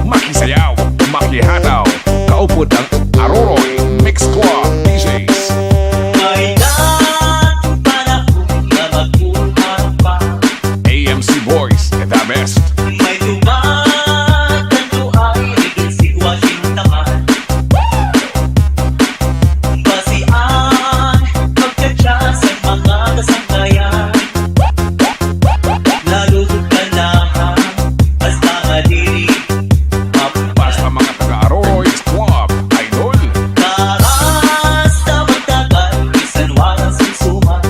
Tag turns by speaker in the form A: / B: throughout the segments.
A: Makisayaw, makihataw, kaupod ang Aroroy Mix Club DJs.
B: May dating panahon na magkuhan pa,
A: AMC Boys, the best.
B: may tumatanto ay rigid sitwasyon naman. Basian, magkatsa sa mga kasangkayan, nalulog ka lahat, basta kadiri.
A: Basta mga taga-Aroroy Club, idol.
B: Karas na magtagal, isan walang susuman.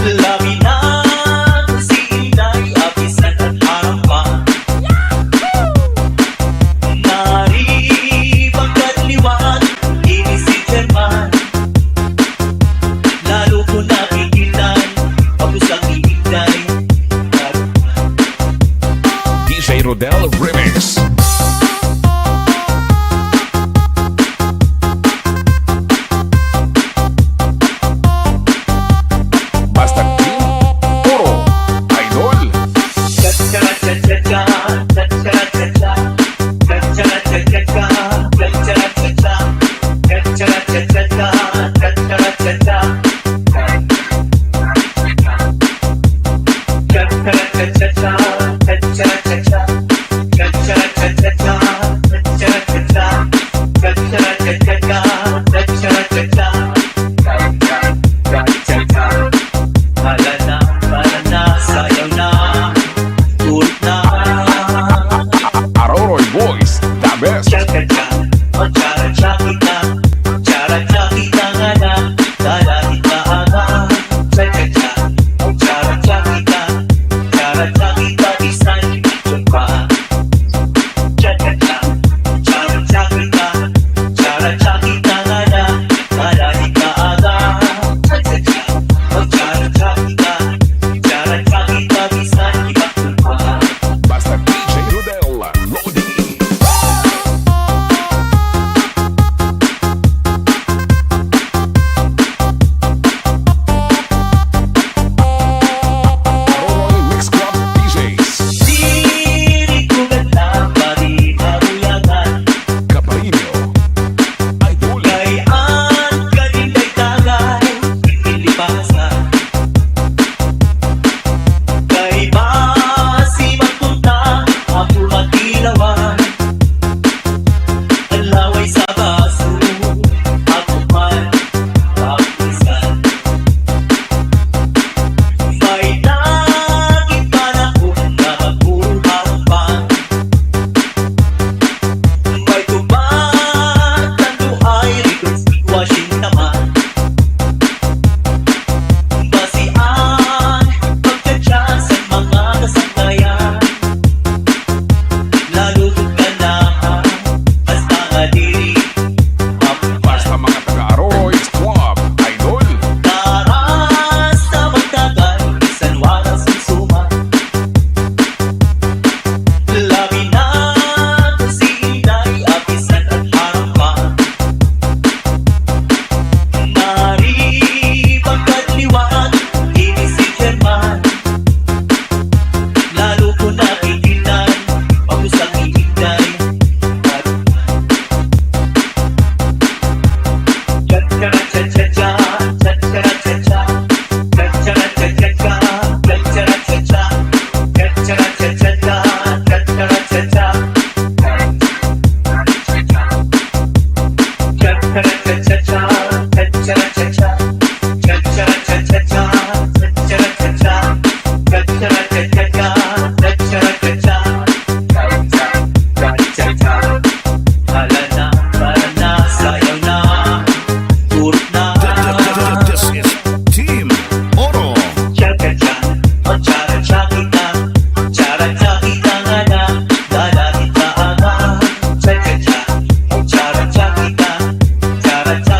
B: Labi na kung si Inay, apisan at harapan. Naribang kadliwan, ini si German. Lalo ko nakikilan, pagkus ang iigday.
A: DJ Rodel Remix. Basta Team Puro, idol.
B: Sayaw na, tulog na.
A: Aroroy Boys, the best.
B: Cha-cha-cha, oh cha-cha kita, cha-cha kita nga na, dalahin ka aga. Cha-cha-cha, oh cha-cha kita, cha-cha kita, bisan ito pa. Cha-cha-cha, cha-cha kita, cha-cha kita nga na, dalahin ka aga. Cha-cha-cha, oh cha-cha kita, cha-cha kita, bisan ito pa.
A: Basta DJ Rodel Lodi. Aroroy Mix Club DJs.
B: Diri ko ganda, pari maruyagan.
A: Caparino, idol.
B: Gayaan, galinday tagay, inilipasan. Kay basi magpunta, ako matilawan. Ang laway sa baso, ako man papisan. May laging panahon na magkuhang. May tumatanto ay rigid sitwasyon naman. Basian, magkatsa sa mga kasangkayan, nalulog ka lahat, basta kadiri.
A: Basta mga taga-Aroroy Club, idol.
B: Karas na magtagal, isan walang susuman. Labi na kung si Inay, apisan at harapan. Naribang kadliwan, ini si German. Lalo ko nakikilan, pagkus ang iigday. Cha-cha-cha-cha-cha, cha-cha-cha-cha, cha-cha-cha-cha-cha, cha-cha-cha-cha, cha-cha-cha-cha-cha, cha-cha-cha-cha. Cha-cha-cha-cha-cha, cha-cha-cha-cha, cha-cha-cha-cha-cha, cha-cha-cha-cha, cha-cha-cha-cha-cha, cha-cha-cha-cha. Cha-cha-cha, hala na, para na, sayaw na, tulog na.
A: This is Team Oro.
B: Cha-cha-cha, oh cha-cha kita, cha-cha kita nga na, dalahin ka aga. Cha-cha-cha, oh cha-cha kita, cha-cha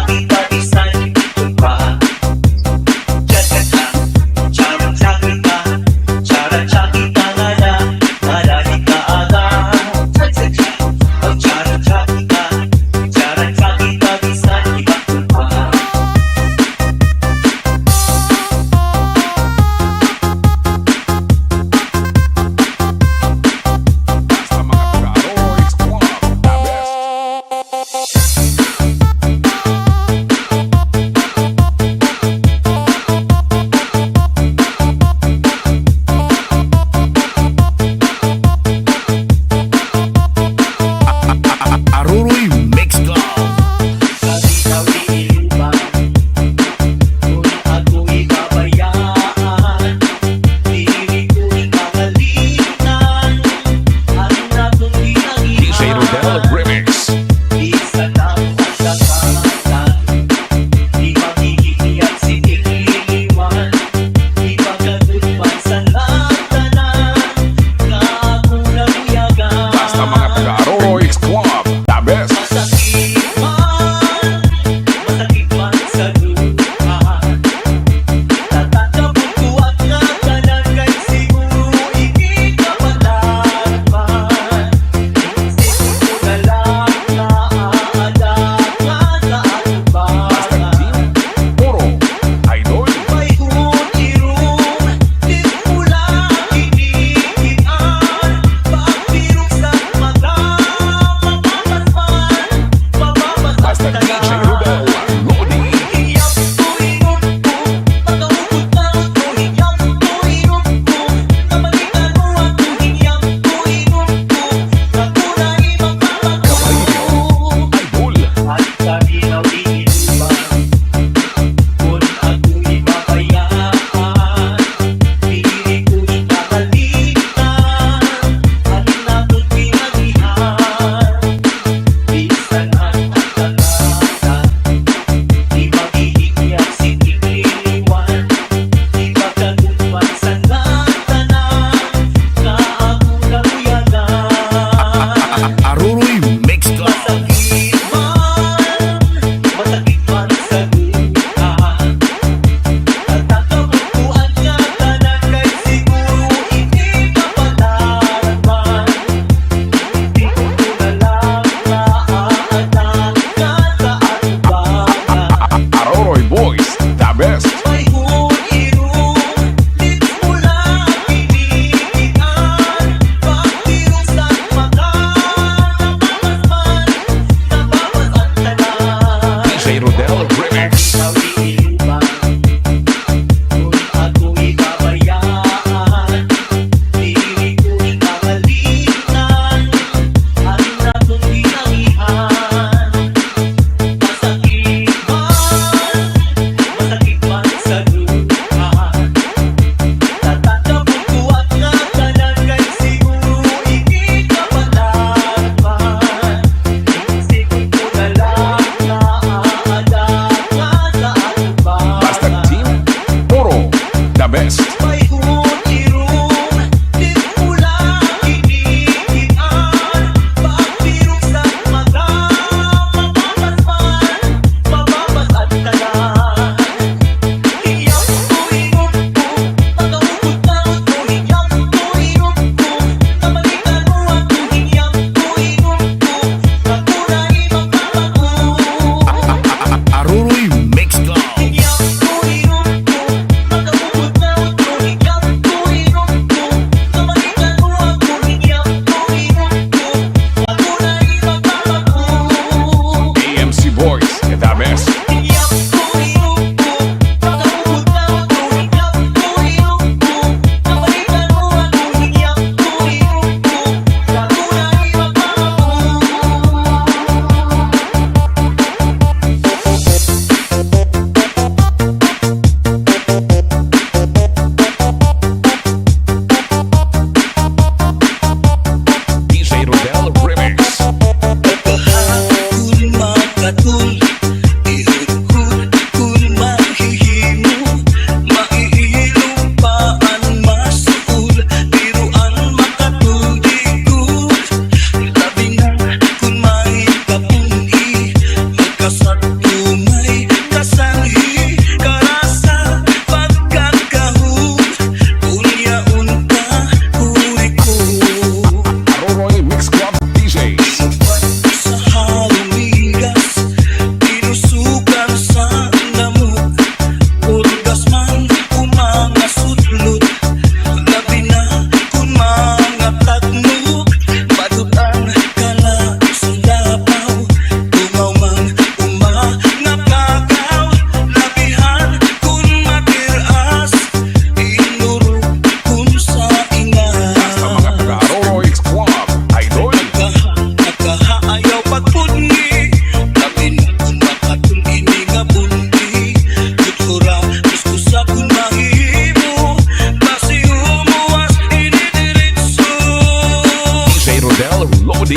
A: DJ Rodel Lodi.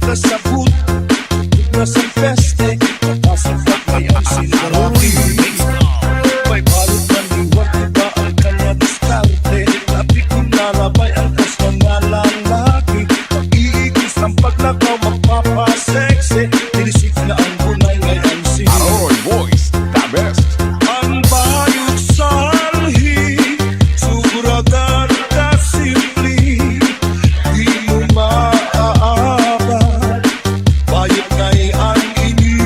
C: kasabut nasa peste nakasapat ngayon sila may balot man liwat iba ang kanya diskarte labi kong nalabay ang kas mga lalaki pag-iigis ang paglakaw magpapaseksi tinisip na ang bunay ngayon sila
A: Aroroy Boys, the best.
C: ang bayot salhi suguragan ka simpli di mo maaabot bayot ngay ang ini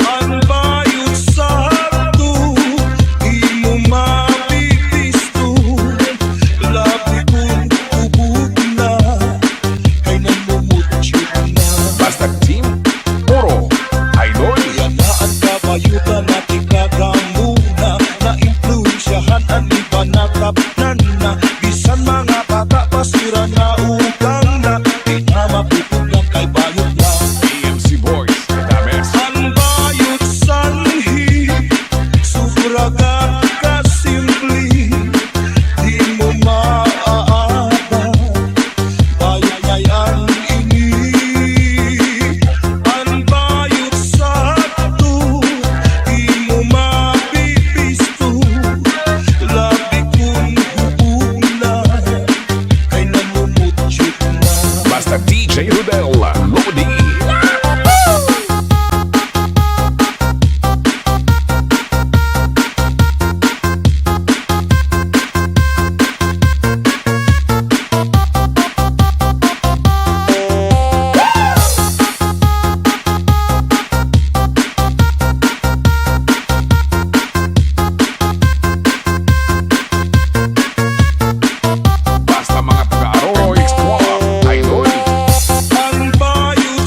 C: ang bayot salto di mo mapipisto labi kong ubog na kay namumutyo na
A: Basta Team Oro, Idol.
C: yan na ang kabayutan na ikagamuna na impluensyahan ang iba na tapnan na bisan mga bata pasira na utang na di na mapupog ng kay bayot na
A: AMC Boys, the best.
C: ang bayot sanhi sufragat ka simpli di mo maaabot bayot ngay ang ini ang bayot sakto di mo mapipisto labi kong hubog na kay namumutyo na
A: Basta DJ Rudel, Lodi. Basta mga taga Aroroy Squad, Idol.
C: ang bayot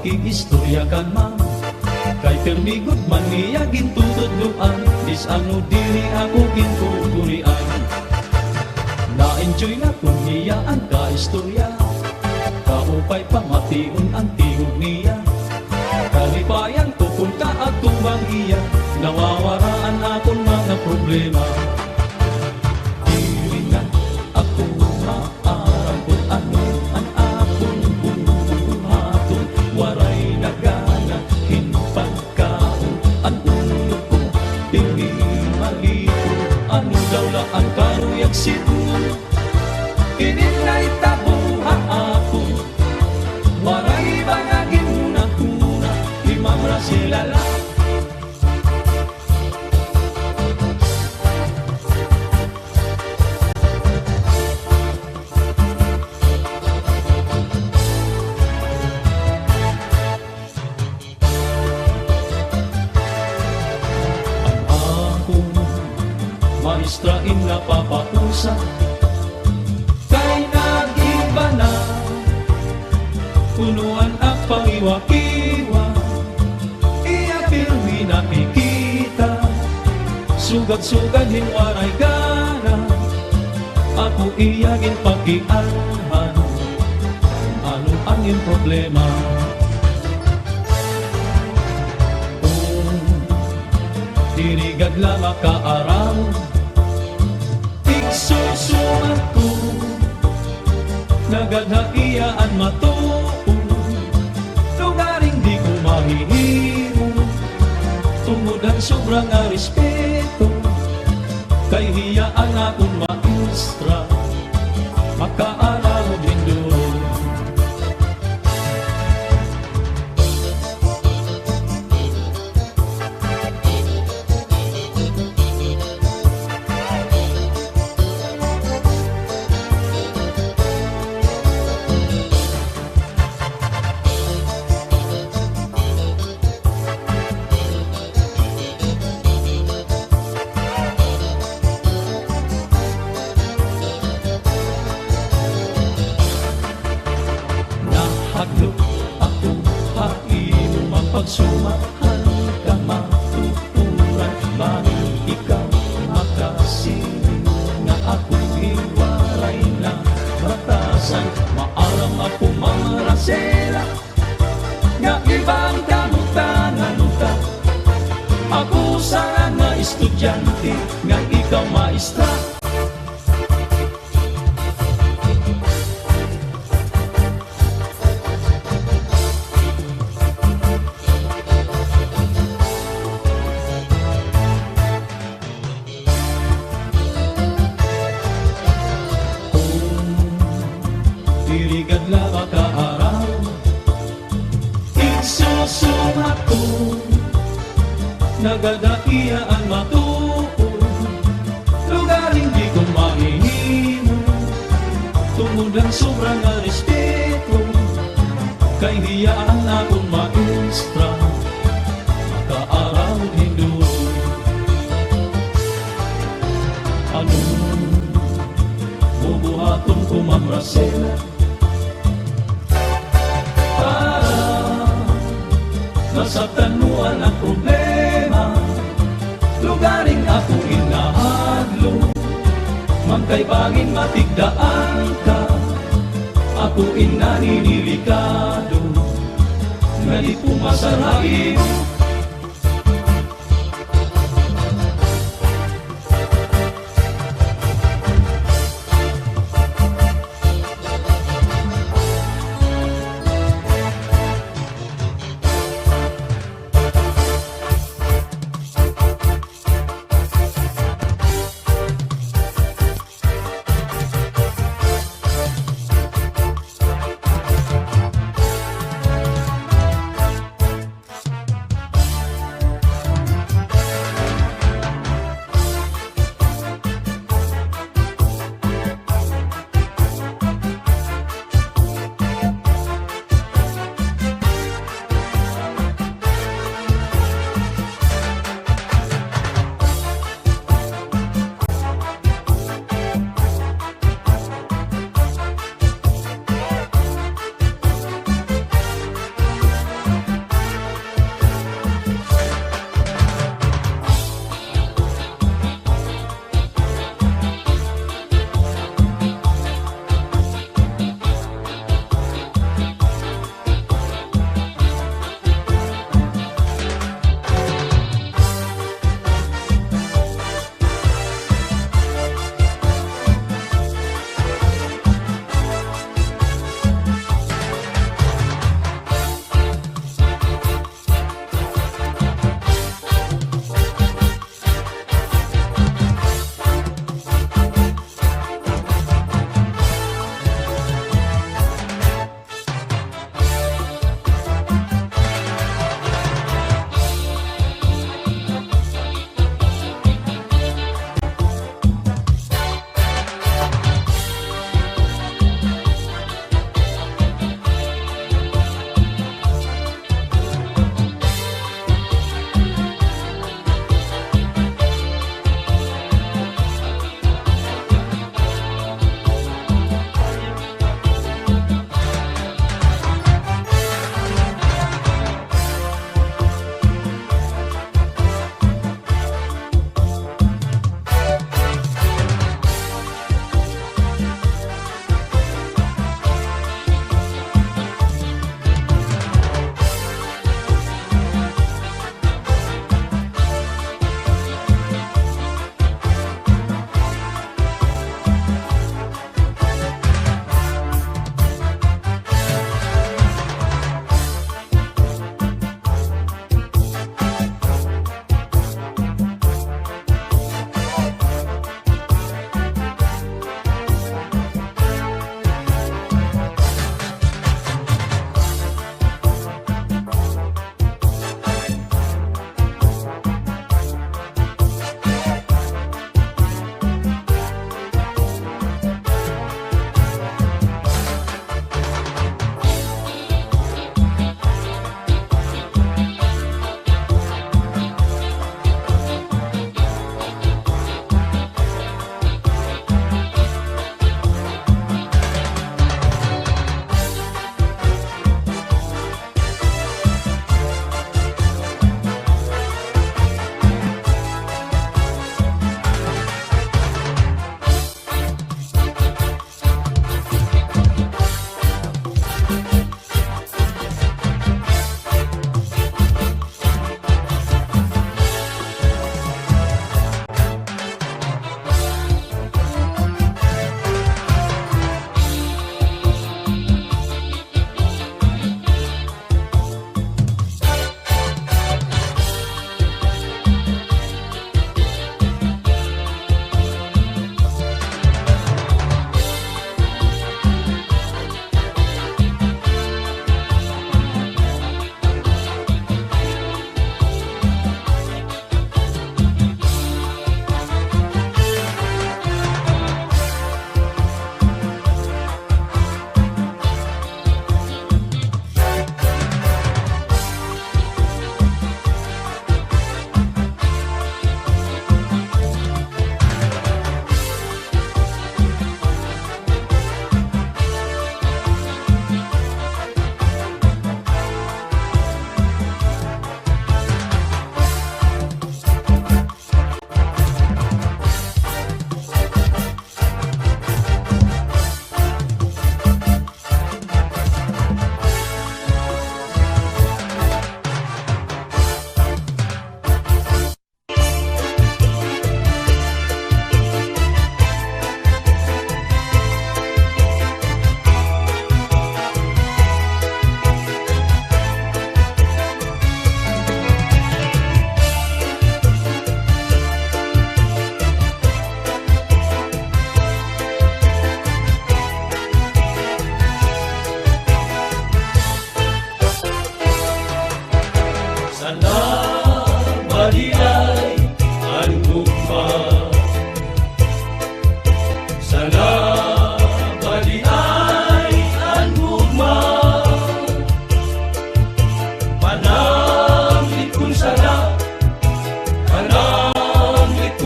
D: makiistorya kan man. Kay permigot man niya gintutudluan, is ano dili ako gintuturian. Na-enjoy na kung niya ang kaistorya, kaupay pamatiun ang tingog niya. Kalipayan ko kung kaatubang iya, nawawaraan akong mga problema. Dili na ako maarang kung ano ang akong buhaton. Waray nagana, hinpagkaon, ang ulo ko, dili malito. Ano daw laan karuyag sido, ininay tabuha ako. Waray bangagin muna-kuna, imamra silala. Maestrain na papausa, kay nag-iba na, punuan ang pangiwa-kiwa. Iya pirmi nakikita, sugad-sugad hinwaray gana. Ako iyagin pakialhan, ano ang iyong problema? Dirigad la makaaraw, igsusumat ko, nagadhaiyaan matuo. Lugaring di ko mahihimo, tungod ang sobrang respeto. Kay hiyaan akong maestra, makaaraw din doon. Nahadlok ako, hain mapagsumahan ka matuturan. Bakit ikaw makasiling na ako'y hiwaray na batasan? Maaram ako marasela, nga ibang kamutan-anuta. Ako sana nga estudyante, nga ikaw maestra. Dirigad la makaaraw, igsusumat ko, nagadaiaan matuo. Lugaring di ko mahihimo, tungod ang sobrang respeto. Kay hiyaan akong maestra, makaaraw din doon. Ano bubuhaton ko, Ma'am Rosela, para masabtan mo ang problema. Lugaring ako inahadlo, magkaibangin matigdaan ka. Ako inaninilikado, nga di pumasarahin.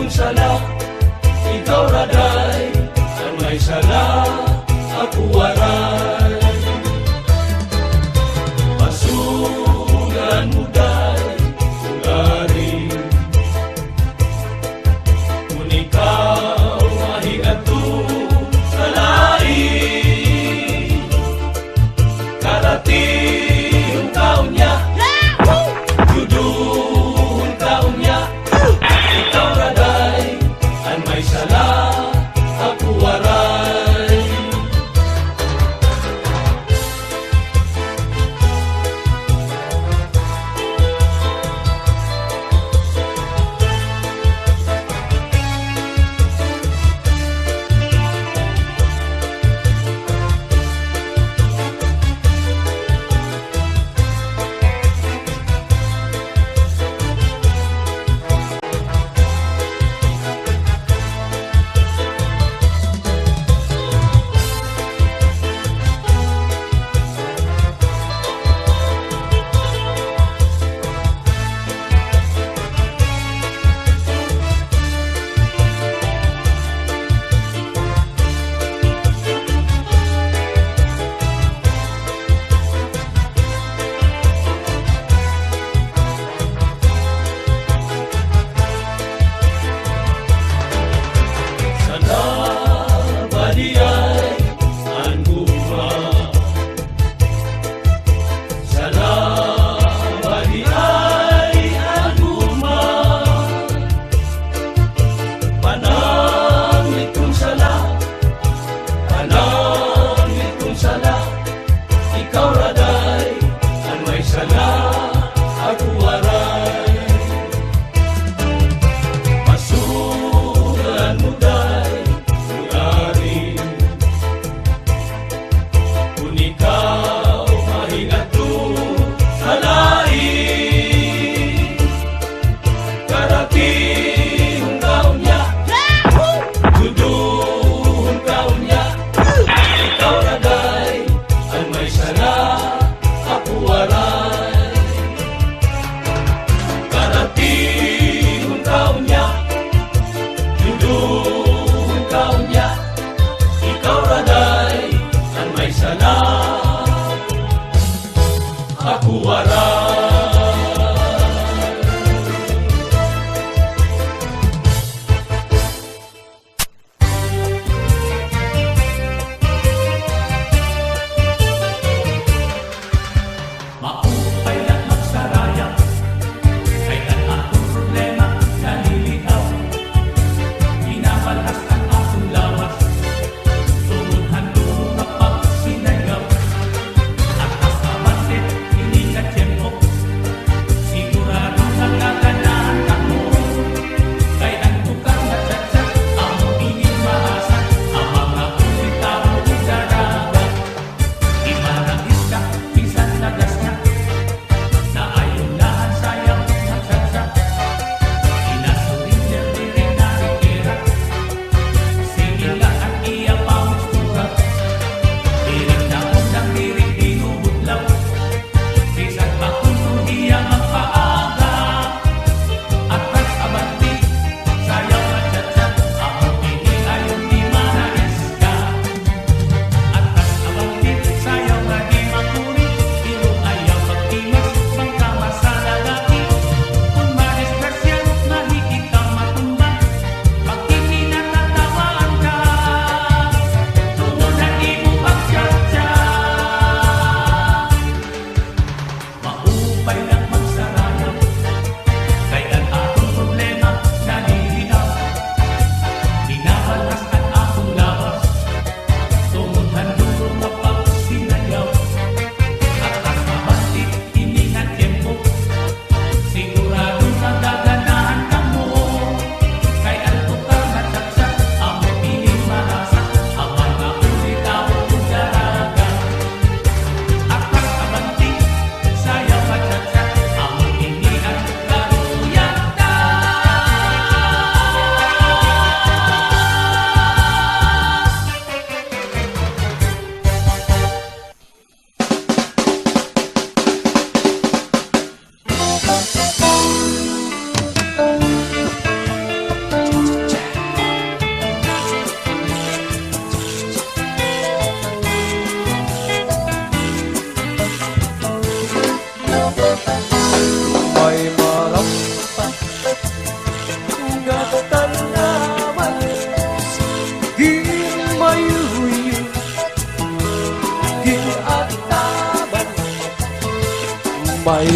D: akong sala, ikaw raday, ang may sala, ako waray. Pasugan mo day, ularin, kung ikaw mahigato sa lain, karating taon niya, judul taon niya, ikaw raday, ang may sala, ako waray.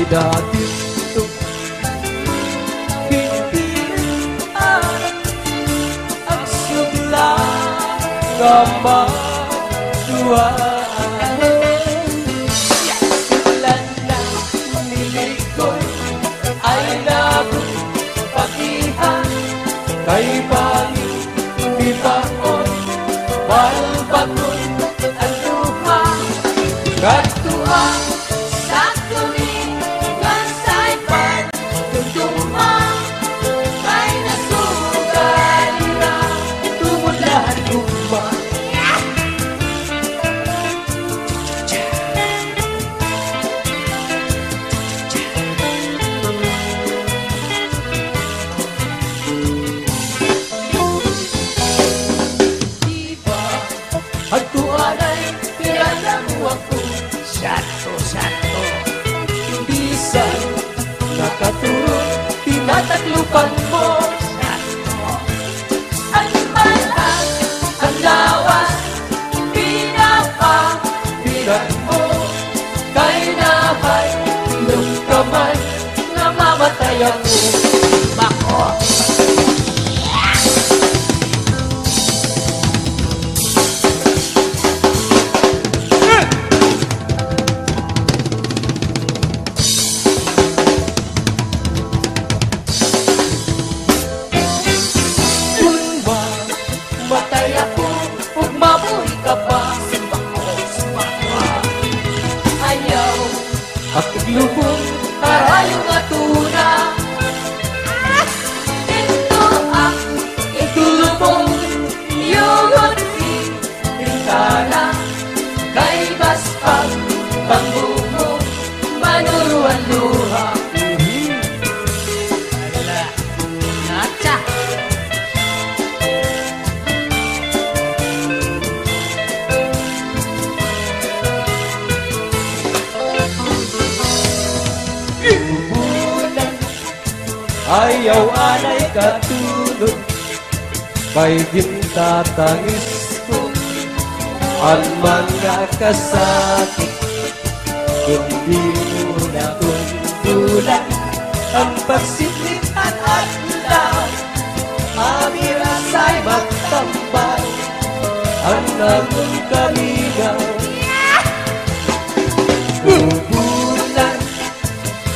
E: dati ito hindi ang sugla kamaluan. Simulan na nilikoy ay nagpagihan kay bangin di baon walbagon ang luha katuang
F: Sa tulingan sa'y pagtutuma May nasugali na
E: tumulahan lumba.
F: Diba?
E: Ang tuwan ay
F: Pinalamuan ko
E: sakto bisan nakatulog tinataklupan mo.
F: Ang malang ang lawas
E: Pinapabiran mo kay nahay nung kamay namamatay ako. Bako! Kung matay ako ug mabuhi ka pa,
F: Ayaw
E: at iglubong karayong nga tuna.
F: Ito ang
E: Itulubong
F: iyong
E: bintana kay baspag pangbumo manuruan luha.
F: Nacha
E: Bulan ayaw anay katulog kay gintatangis ko ang mga kasakit kundi mo na tuntulan ang pagsiplitan at law amirasay magtambal ang nagong kamigaw. Bulan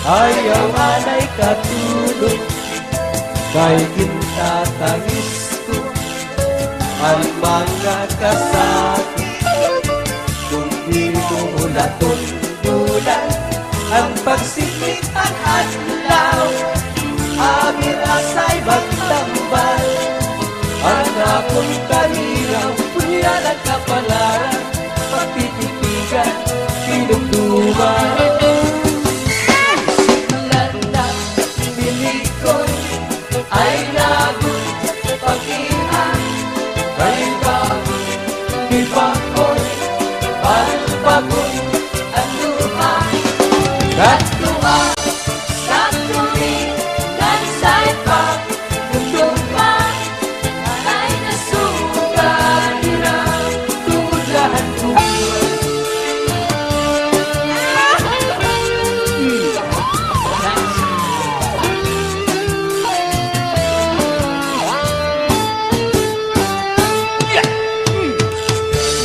E: ayaw anay katulog kay gintatangis ko ang mga kasakit kung di mo mula tuntulan ang pagsiplitan at law amirasay magtambal ang akong kalinaw punyalan kapalaran pagtitipigan pinugtuman.
F: Landa
E: Bilikoy ay nagpagihan kay bangin di baon walbagon ang luha katuwa
F: sa tulingan sa'y pagtutuma Ay nasugali na
E: tulahan ko.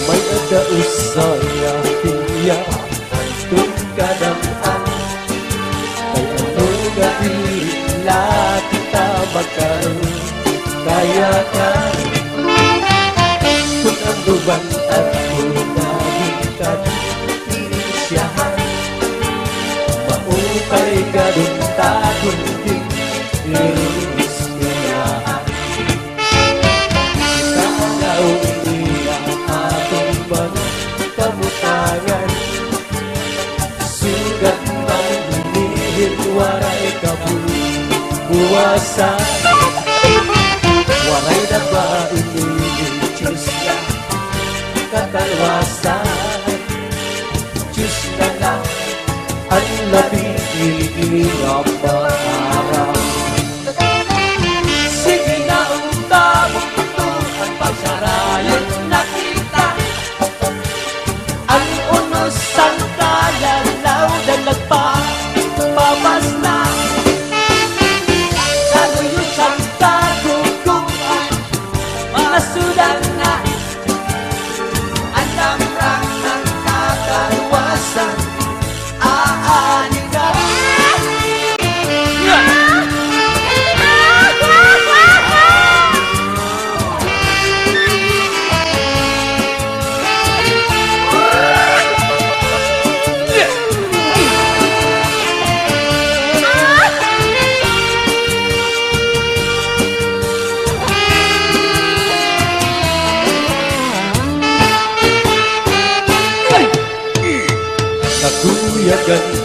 E: May adausaya tiya kung kadamhan kay ano gabila kita magkaroon kaya ka kung ang luban at kunagin ka siyahan maupay ka dun takong di inisyahan Kanaw niya atong mga kamutangan sugat man hinihil waray kabuwasan waray na ba inilitiyos ka katalwasan Diyos na lang ang labing ang araw. Sige na ang tamang ito ang pagsarayan nakita ang unos ang kalalaw na nagpa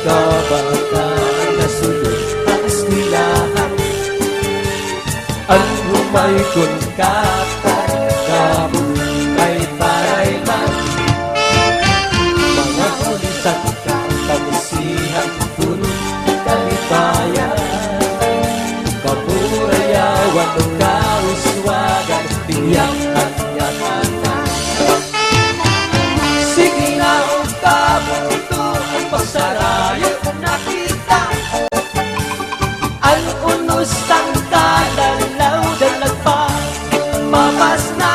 E: kabataan na sulod ang eskwelahan. Ang humay kun kapan kabog kay parayman. Mga kulitan katamisihan kun kalibayan. Kapurayawan ng kauswagan tiyak at yakatan. Sige na ang kabuto ang pagsarayo nakita. Ang unos ng kalalaw dalag pa mamas na.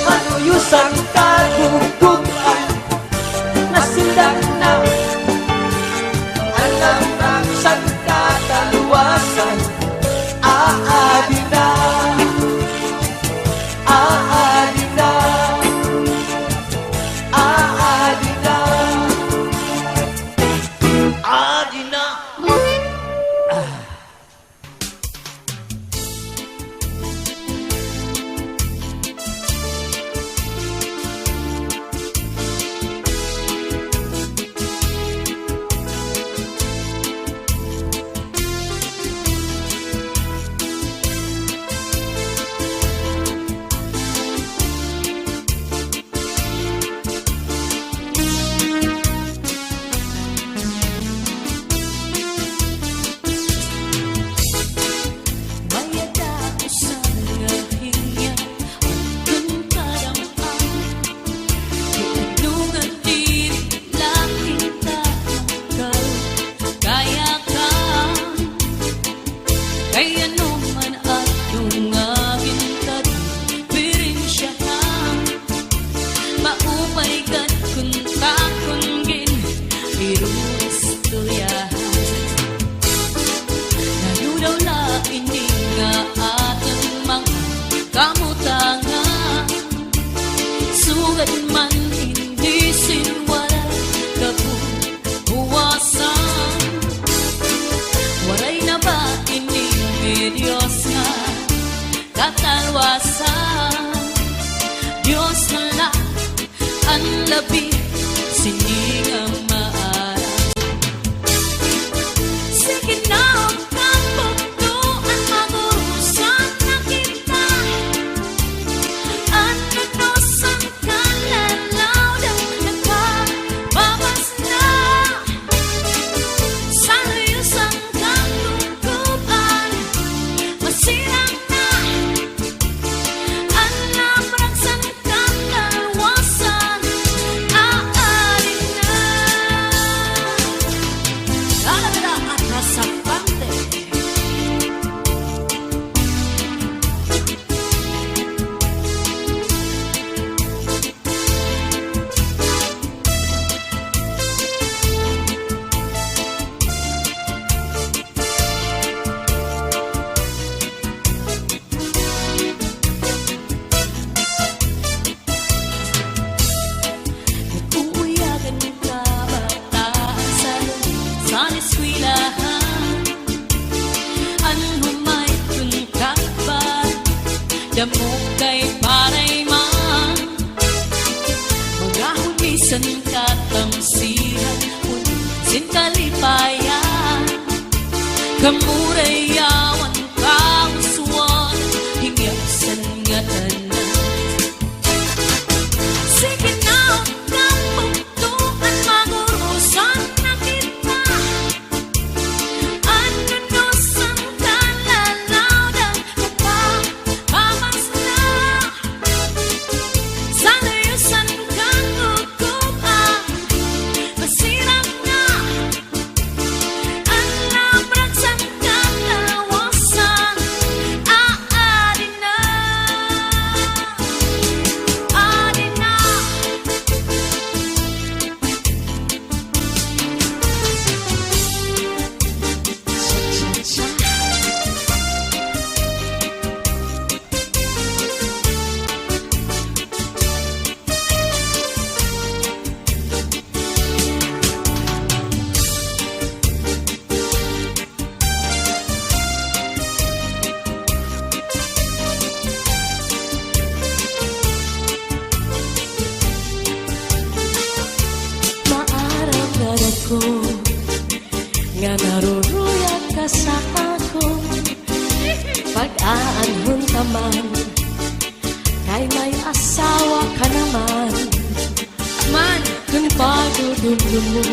E: Manuyos ang kagugugan nasilang na. Alam ng sang kataluwasan aadi na. Aadi na. Aadi na. Aadi na.
F: Mayada usang ngahinya Ang kadamang Tinungan diri Laking takal Kaya ka Kaya naman at dungagin ka Pirin siya ka Maupay kat kun takunggin Irus tuyahan Nanudaw la ini nga ating mga kamutangan. Sugat man hindi sinwala kabuwasan. Waray na ba ini Diyos nga katalwasan? Diyos na lang ang labi siningang maaral. Sige na ang kabutuan magurusan na kita. Ang nanusan kalalaw daw nagpapabas na. Sa layusan kaguguban masirang na. Ang namraksan kalalawasan aarin na. Lalagada at nasapante. Uuyagan ng kabataan sa eskwelahan. Ang humay kun kapan damo kay parayman. Mga hulisan katamsihan sin kalipayan. Kamurayawan kauswan hingyasan nga tanan. Sige na ang kabutuan magurusan na kita. Ang nanusan kalalaw daw nagpapabas na. Sa layusan kaguguban masirang na. Ang namraksan kalalaw naruruyag ka sa ako. Pag-aanhon ka man, kay may asawa ka naman. Man, kung pagdudulo mo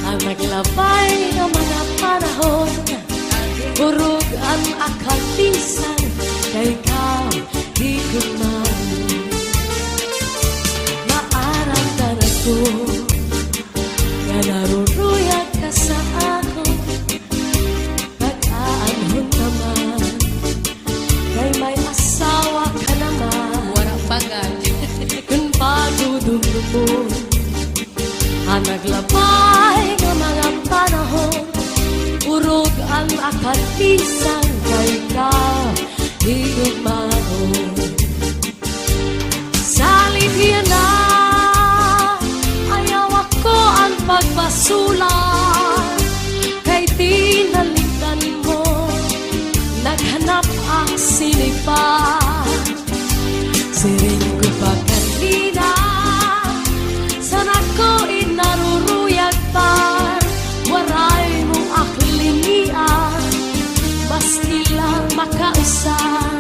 F: ang naglabay ng mga panahon, burog ang akalisan, kay ikaw di ko man. Maaramdaman ko na naruruyag ka sa ako. Pag-aanhon naman, kay may asawa ka naman. Warang bagay. Kung pagdudulo mo ang naglabay ng mga panahon, urog ang akalisan, kay ikaw higugmaon. Salit yan na, ayaw ako ang pagpasulan, kay tinalikan mo, naghanap ang sinipan. Siring ko pa kanina, sana ko inaruruyag pa, waray mong aklinian, baski lang makausap.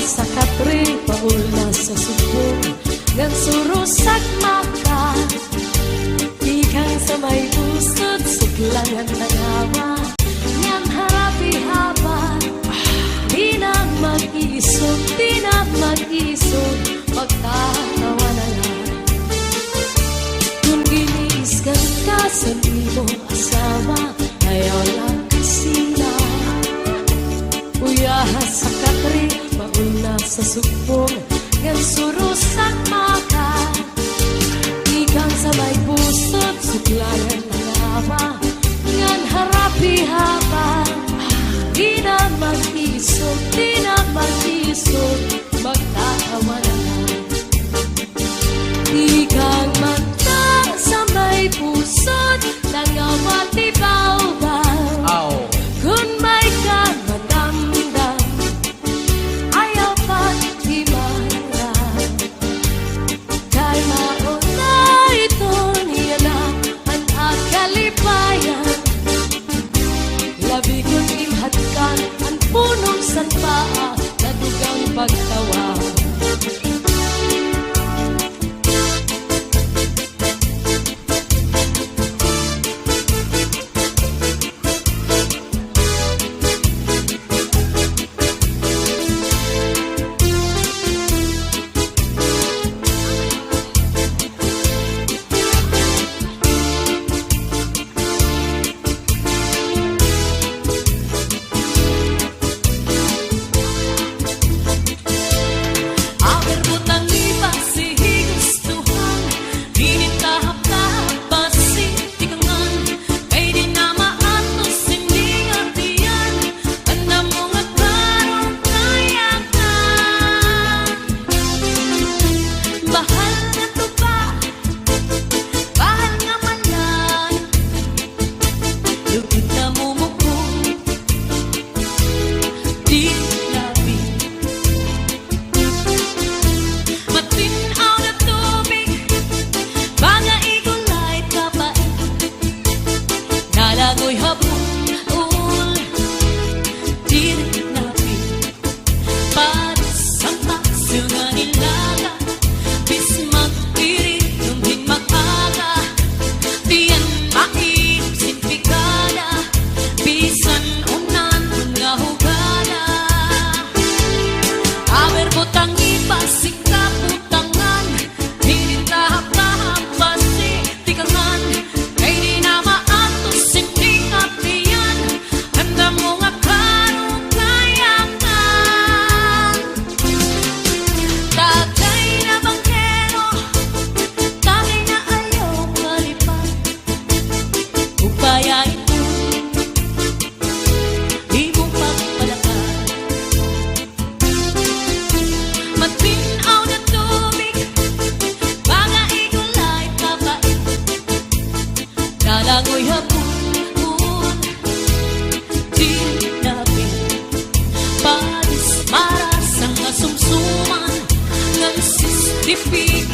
F: Sa katri, paula sa subong, gan surusak maka, ikang sa may pusod, suklangan nagawa, niyang harapi haba, di na mag-isog, di na mag-isog, magtatawa na lang. Kung giniiskan ka sa imong asawa, ayaw lang kasina, uyahas sa katri, pauna sa subong, gan surusak maka, ikang sa may pusod, suklayan ng awa, ngan harapi haba, di na mag-isog, di na mag-isog, magtatawa na lang. Ikang mata sa may pusod, nangawati baw-baw, kung may ka madamdam, ayaw pag-ibara,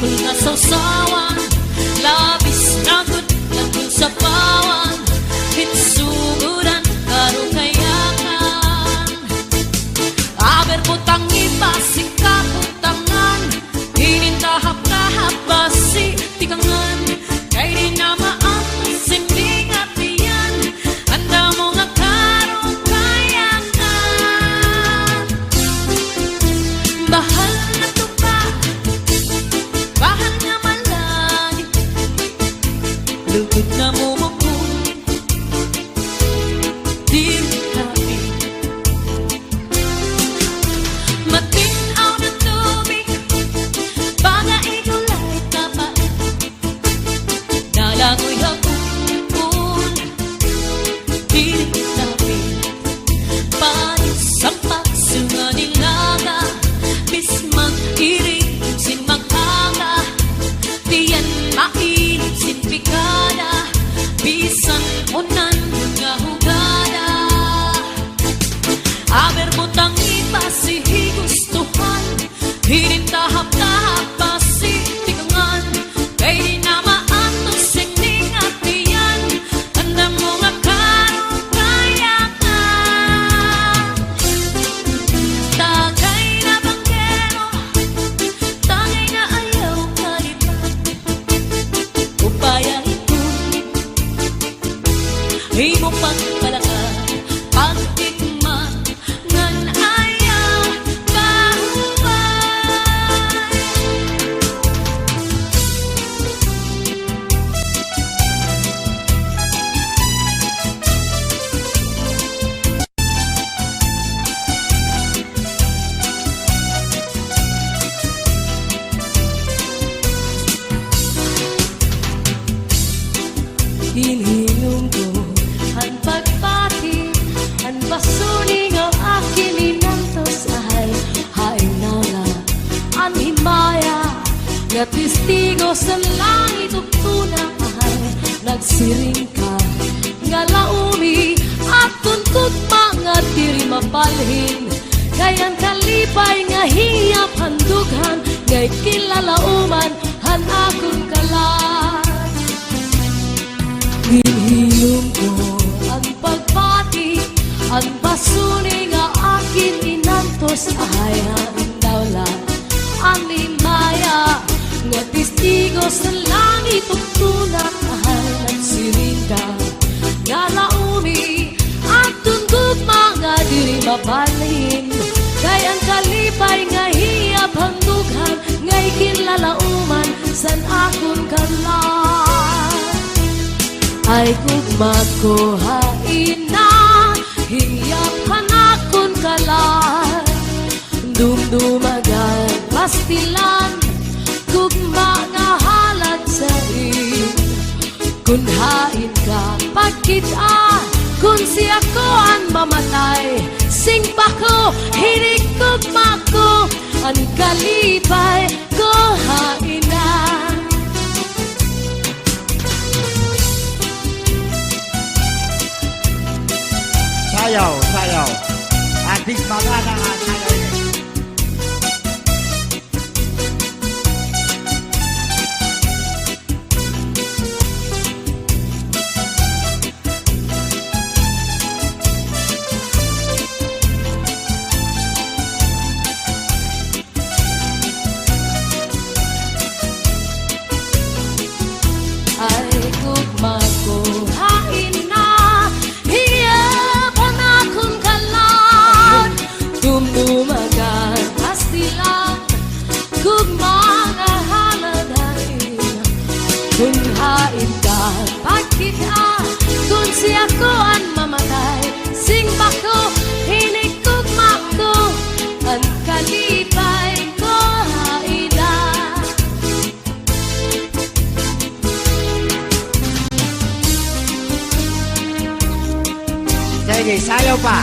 F: akong nasawsawan. Labis na good lang kung sa pawan, hitsuguran karo kayakan. Aber butang ibasi kaputangan, hinintahap-tahap basi tikangan. Kay di na maamos simling at iyan, anda mo nga karong kayakan. Bahal na tupa, bahal nga malagi, lugod na mumukul, dili tabi. Matinaw na tubig, baga igulay tapat, nalangoy hapon, dili tabi. Panis ang pagsunga nilaga, bismang iring sin magkanga, diyan mainit sin pikada, bisan unan nga hugada. Aber butang ipasi gustuhan, hinintahap-tahap basi tikangan. Kay di na maatos singning at iyan, anda mo nga karong kayakan. Tagay na banggero, tagay na ayaw kalipat, upaya ito himong pagpalakan, pagtikman ngan ayaw bahuay. Hinilong ko ang pagpati, ang basuning ang akin inantos ay hain na nga ang himaya, nga testigo sa langit ug tunang ay nagsiring ka nga laumi at tuntut mga diri mapalhin. Kayang kalipay nga hiyap handughan, nga'y kilalauman han akong kalat. Hinihilom ko ang pagpati, ang basuning nga akin inantos ay haing dawlan. Ang limaya nga testigo sa langit ug tunang ay nagsiring ka nga laumi at tundog mga diri mabalhin. Kay ang kalipay nga hiyap handughan, nga'y kinlalauman san akong kalat. Ay gugma ko hain na, hiyap hanakon kalat. Dumdumagan pastilan, gugma nga halat sa in. Kun hain ka pagkita, kun siya ko ang mamatay, sing pa ko, hinig gugma ko, ang kalipay ko hain na.
G: Sayaw, sayaw. Adik magana nga sayaw ini.
F: Ay gugma ko hain na, hiyap hanakon kalat. Dumdumagan pastilan, gugma nga haladain. Kun hain ka pagkita, kun siya ko ang mamatay, sing pa ko, hinig gugma ko, ang kalipay ko hain na.
G: Sige, sayaw pa.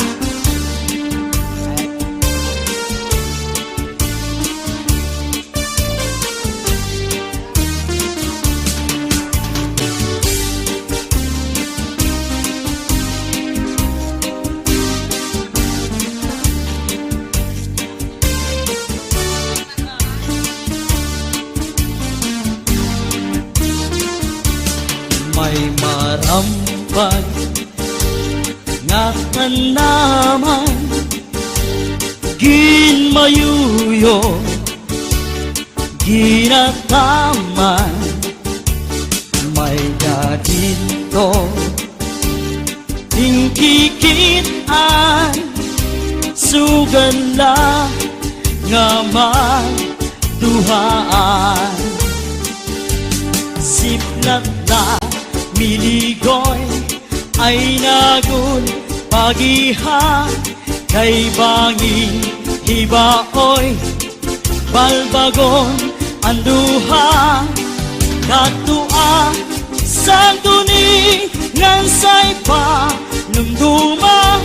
E: may marampag nga naman ginmayuyo ginataman may gadito tingkikitan sugan la nga magduhaan siplat na miligoy ay nagun pagihan kay banging hibaoy balbagon anduha katua sang duni ngan say pa numduma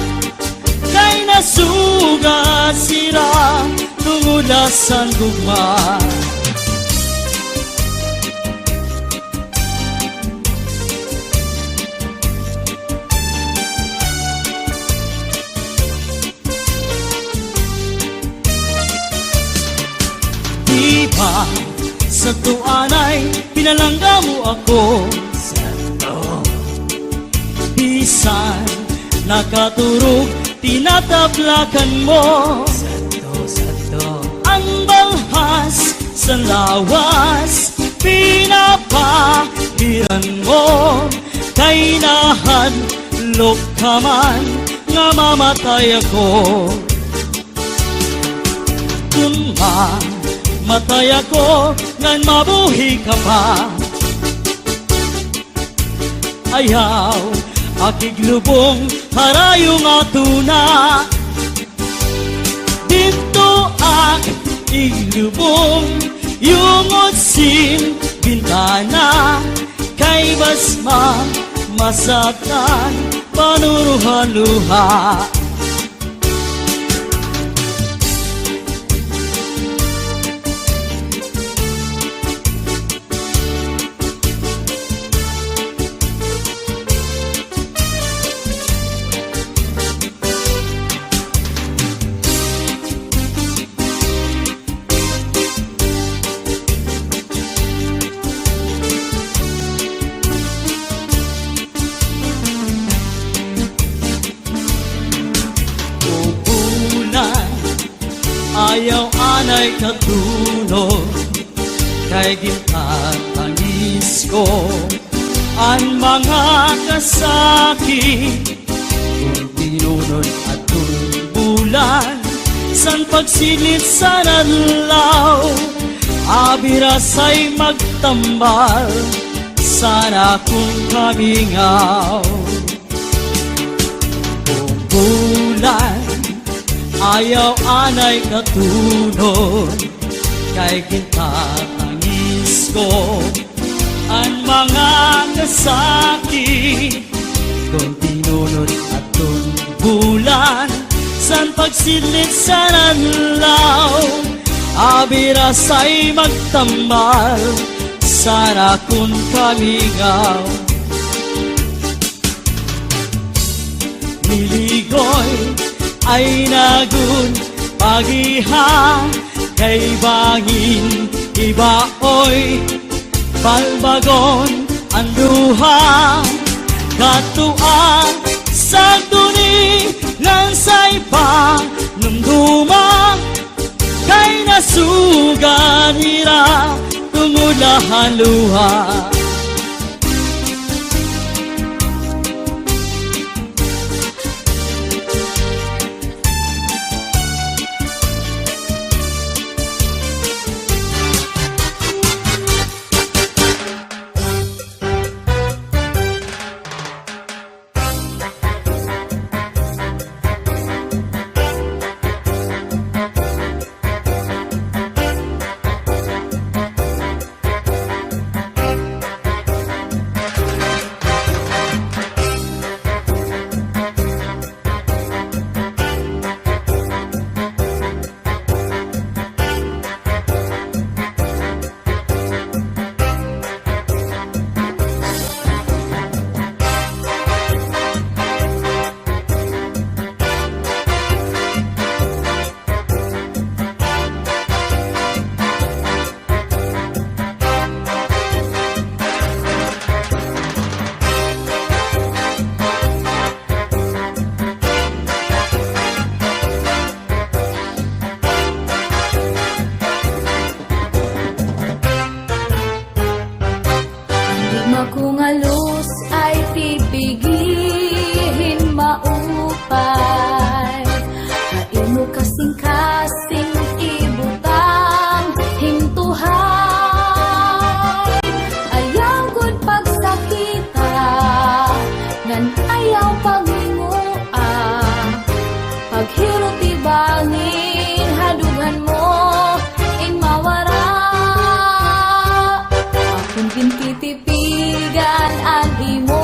E: kay nasuga sila tungulasan gugma diba sa tuanay pinalangga mo ako Santo bisan nakaturog tinatablakan mo Santo Santo ang balhas sa lawas pinapahiran mo kay nahadlok ka man nga mamatay ako kung matay ako ngan mabuhi ka pa ayaw akiglubong harayong atuna dito ak iglubong yung otsin bintana kay basma masaktan panuruhan luha ayaw anay katulog kay gintatangis ko ang mga kasakit kung tinunod at bulan san pagsilit sa nadlaw abirasay magtambal sana kung kamingaw kung bulan ayaw anay katunod kay kintatangis ko ang mga kasakit kung tinunod at bulan san pagsilit sa nadlaw abirasay magtambal sana kung kamingaw miligoy ay nagun pagiha kay bangin ibaoy balbagon anduha katua sa duni ngan say pa numduma kay nasugan ira tungulahan luha
F: Makungalus ay tipigihin maupay. Kaimo kasing-kasing ibutang hintuhay. Ayaw gud pagsakita, ngan ayaw pagingua. Paghirot ibangin, hadugan mo in mawara. Akong kintitipigan ang imo